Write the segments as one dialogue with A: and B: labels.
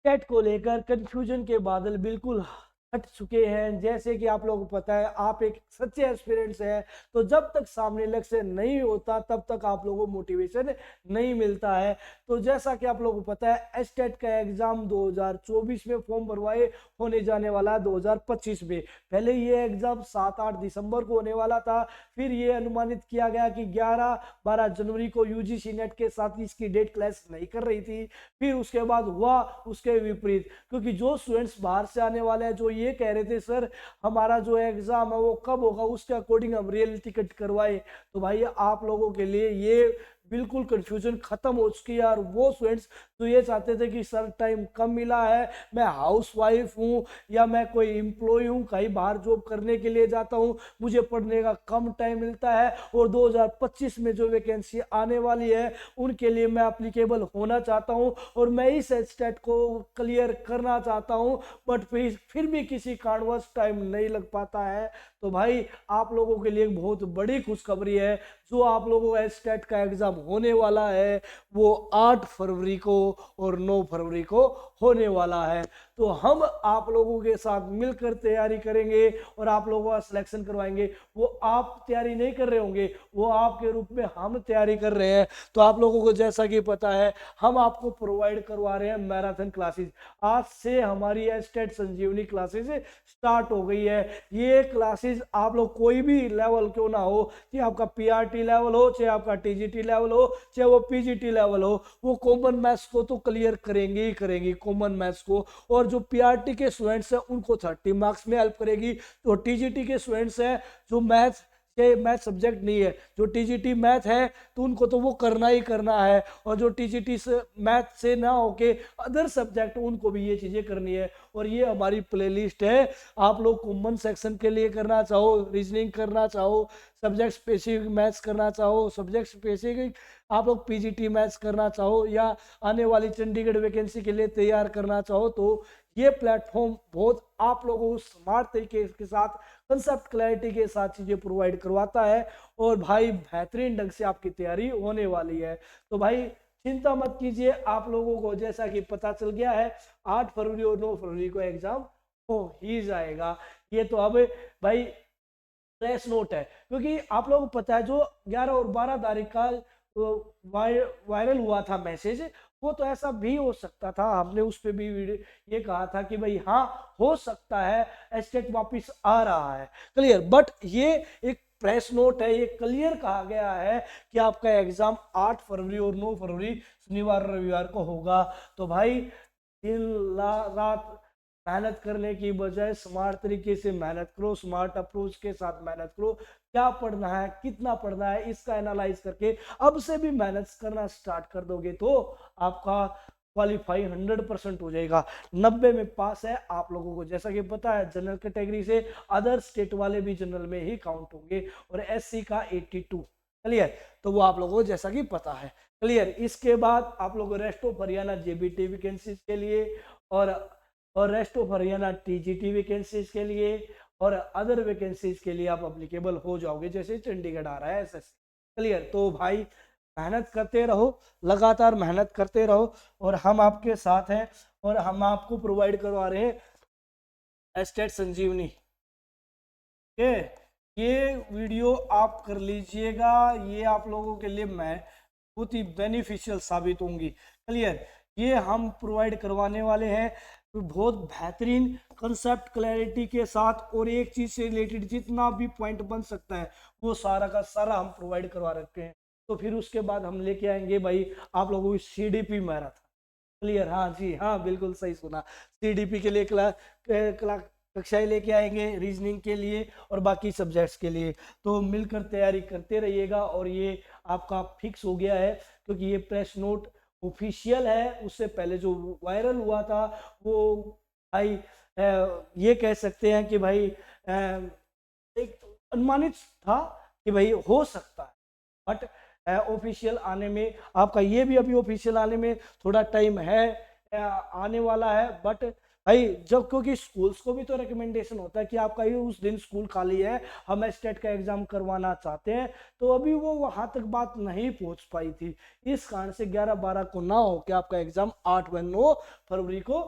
A: TET को लेकर confusion के बादल बिल्कुल हट चुके हैं। जैसे कि आप लोगों को पता है, आप एक सच्चे एस्पिरेंट्स हैं, तो जब तक सामने लक्ष्य नहीं होता तब तक आप लोगों को मोटिवेशन नहीं मिलता है। तो जैसा कि आप लोगों को पता है, एस्टेट का एग्जाम 2024 में फॉर्म भरवाए होने जाने वाला है 2025 में। पहले ये एग्जाम 7-8 दिसंबर को होने वाला था, फिर ये अनुमानित किया गया कि 11-12 जनवरी को यूजीसी नेट के साथ इसकी डेट क्लैश नहीं कर रही थी। फिर उसके बाद हुआ उसके विपरीत, क्योंकि जो स्टूडेंट्स बाहर से आने वाले हैं जो ये कह रहे थे सर हमारा जो एग्जाम है वो कब होगा, उसके अकॉर्डिंग हम रियल टिकट करवाए। तो भाई आप लोगों के लिए ये बिल्कुल कंफ्यूजन खत्म हो चुकी है। और वो स्टूडेंट्स तो ये चाहते थे कि सर टाइम कम मिला है, मैं हाउस वाइफ हूँ या मैं कोई एम्प्लॉय हूँ, कहीं बाहर जॉब करने के लिए जाता हूँ, मुझे पढ़ने का कम टाइम मिलता है, और 2025 में जो वैकेंसी आने वाली है उनके लिए मैं अप्लीकेबल होना चाहता हूँ और मैं इस स्टेट को क्लियर करना चाहता हूँ, बट फिर भी किसी कारणवश टाइम नहीं लग पाता है। तो भाई आप लोगों के लिए एक बहुत बड़ी खुशखबरी है। जो आप लोगों का स्टेट का एग्जाम होने वाला है वो 8 फरवरी को और 9 फरवरी को होने वाला है। तो हम आप लोगों के साथ मिलकर तैयारी करेंगे और आप लोगों का सिलेक्शन करवाएंगे। वो आप तैयारी नहीं कर रहे होंगे, वो आपके रूप में हम तैयारी कर रहे हैं। तो आप लोगों को जैसा कि पता है, हम आपको प्रोवाइड करवा रहे हैं मैराथन क्लासेस। आज से हमारी स्टेट संजीवनी क्लासेस स्टार्ट हो गई है। ये क्लासेस आप लोग कोई भी लेवल क्यों ना हो, चाहे आपका पीआरटी लेवल हो, चाहे आपका टीजीटी लेवल हो, चाहे वो पीजीटी लेवल हो, वो कॉमन मैथ्स को तो क्लियर करेंगे ही करेंगे, कॉमन मैथ्स को। और जो पीआरटी के स्टूडेंट्स हैं उनको 30 मार्क्स में हेल्प करेगी। तो टीजीटी के स्टूडेंट्स हैं जो मैथ सब्जेक्ट नहीं है, जो टीजीटी मैथ है तो उनको तो वो करना ही करना है, और जो टीजीटी से मैथ से ना होके अदर सब्जेक्ट उनको भी ये चीजें करनी है। और ये हमारी प्लेलिस्ट है। आप लोग कॉमन सेक्शन के लिए करना चाहो, रीजनिंग करना चाहो, सब्जेक्ट स्पेसिफिक मैथ्स करना चाहो, सब्जेक्ट स्पेसिफिक आप लोग पीजीटी मैथ्स करना चाहो, या आने वाली चंडीगढ़ वैकेंसी के लिए तैयार करना चाहो, तो ये प्लेटफॉर्म बहुत आप लोगों को स्मार्ट तरीके के साथ, कंसेप्ट क्लैरिटी के साथ चीजें प्रोवाइड करवाता है। और भाई बेहतरीन ढंग से आपकी तैयारी होने वाली है। तो भाई चिंता मत कीजिए, आप लोगों को जैसा कि पता चल गया है 8 फरवरी और 9 फरवरी को एग्जाम हो ही जाएगा। ये तो अब भाई फ्रेश नोट है, क्योंकि आप लोगों को पता है जो 11 और 12 तारीख का वायरल हुआ था मैसेज, वो तो ऐसा भी हो सकता था। हमने उस पर भी ये कहा था कि भाई हाँ हो सकता है एस्टेट वापिस आ रहा है, क्लियर। बट ये एक प्रेस नोट है, ये क्लियर कहा गया है कि आपका एग्जाम 8 फरवरी और 9 फरवरी शनिवार रविवार को होगा। तो भाई दिन रात मेहनत करने की बजाय स्मार्ट तरीके से मेहनत करो, स्मार्ट अप्रोच के साथ मेहनत करो। क्या पढ़ना है, कितना पढ़ना है, इसका एनालाइज करके अब से भी मेहनत करना स्टार्ट कर दोगे तो आपका क्वालिफाई 100% हो जाएगा। 90 में पास है आप लोगों को, जैसा कि पता है जनरल कैटेगरी से अदर स्टेट वाले भी जनरल में ही काउंट होंगे, और एससी का 82, क्लियर। तो वो आप लोगों को जैसा कि पता है, क्लियर। इसके बाद आप लोग rest of Haryana JBT vacancies के लिए और rest of Haryana TGT vacancies के लिए और अदर वैकेंसीज के लिए आप अप्लीकेबल हो जाओगे, जैसे चंडीगढ़ आ रहा है एसएससी, क्लियर। तो भाई मेहनत करते रहो, लगातार मेहनत करते रहो, और हम आपके साथ हैं, और हम आपको प्रोवाइड करवा रहे हैं स्टेट संजीवनी के। ये वीडियो आप कर लीजिएगा, ये आप लोगों के लिए मैं बहुत ही बेनिफिशियल साबित होंगी, क्लियर। ये हम प्रोवाइड करवाने वाले हैं बहुत बेहतरीन कंसेप्ट क्लैरिटी के साथ, और एक चीज से रिलेटेड जितना भी पॉइंट बन सकता है वो सारा का सारा हम प्रोवाइड करवा रखे हैं। तो फिर उसके बाद हम लेके आएंगे भाई आप लोगों को सीडीपी मैराथन, क्लियर। हाँ जी हाँ, बिल्कुल सही सुना, सीडीपी के लिए कक्षाएं लेके आएंगे, रीजनिंग के लिए और बाकी सब्जेक्ट्स के लिए। तो मिलकर तैयारी करते रहिएगा, और ये आपका फिक्स हो गया है, क्योंकि ये प्रेस नोट ऑफिशियल है। उससे पहले जो वायरल हुआ था वो भाई ये कह सकते हैं कि भाई एक अनुमानित था कि भाई हो सकता है, बट ऑफिशियल आने में आपका ये भी अभी ऑफिशियल आने में थोड़ा टाइम है, आने वाला है। बट भाई जब, क्योंकि स्कूल्स को भी तो रिकमेंडेशन होता है कि आपका ये उस दिन स्कूल खाली है, हम स्टेट का एग्जाम करवाना चाहते हैं, तो अभी वो वहां तक बात नहीं पहुंच पाई थी। इस कारण से 11-12 को ना हो कि आपका एग्जाम 8 व 9 फरवरी को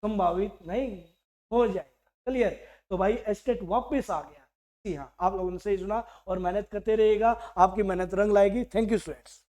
A: संभावित नहीं हो जाएगा। क्लियर? तो भाई स्टेट वापस आ गया। जी हाँ, आप लोगों ने सही सुना, और मेहनत करते रहिएगा, आपकी मेहनत रंग लाएगी। Thank you students.